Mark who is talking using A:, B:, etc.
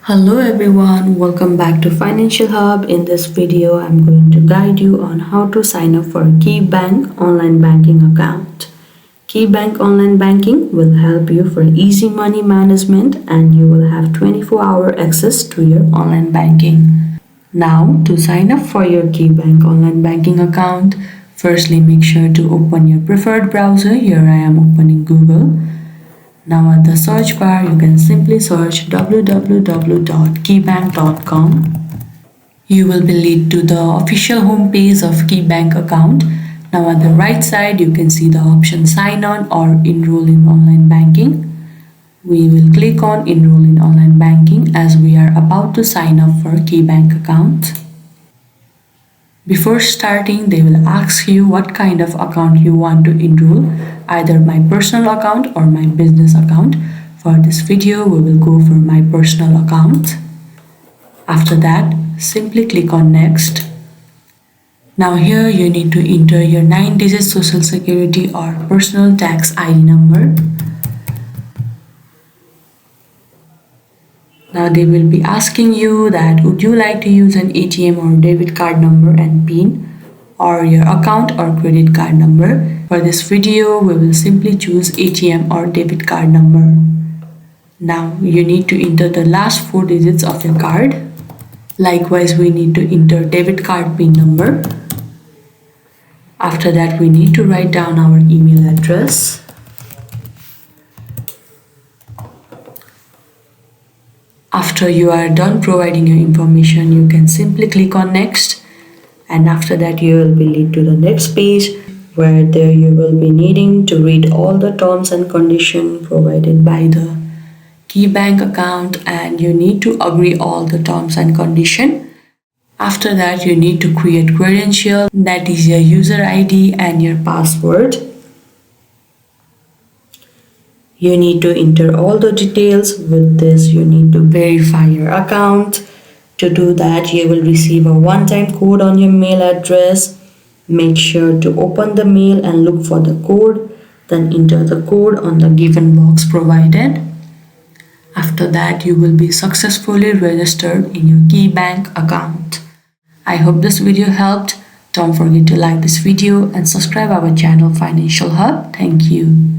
A: Hello everyone, welcome back to Financial Hub. In this video, I'm going to guide you on how to sign up for KeyBank online banking account. KeyBank online banking will help you for easy money management and you will have 24-hour access to your online banking. Now, to sign up for your KeyBank online banking account, firstly make sure to open your preferred browser. Here I am opening Google. Now at the search bar, you can simply search www.keybank.com. You will be led to the official homepage of KeyBank account. Now at the right side, you can see the option sign on or enroll in online banking. We will click on enroll in online banking as we are about to sign up for KeyBank account. Before starting, they will ask you what kind of account you want to enroll, either my personal account or my business account. For this video, we will go for my personal account. After that, simply click on next. Now here you need to enter your 9-digit social security or personal tax ID number. Now they will be asking you that would you like to use an ATM or debit card number and PIN or your account or credit card number. For this video, we will simply choose ATM or debit card number. Now you need to enter the last 4 digits of your card. Likewise, we need to enter debit card PIN number. After that, we need to write down our email address. After you are done providing your information, you can simply click on next, and after that you will be led to the next page where there you will be needing to read all the terms and conditions provided by the KeyBank account, and you need to agree all the terms and conditions. After that, you need to create credential, that is your user ID and your password. You need to enter all the details. With this, you need to verify your account. To do that, you will receive a one-time code on your mail address. Make sure to open the mail and look for the code. Then enter the code on the given box provided. After that, you will be successfully registered in your KeyBank account. I hope this video helped. Don't forget to like this video and subscribe our channel Financial Hub. Thank you.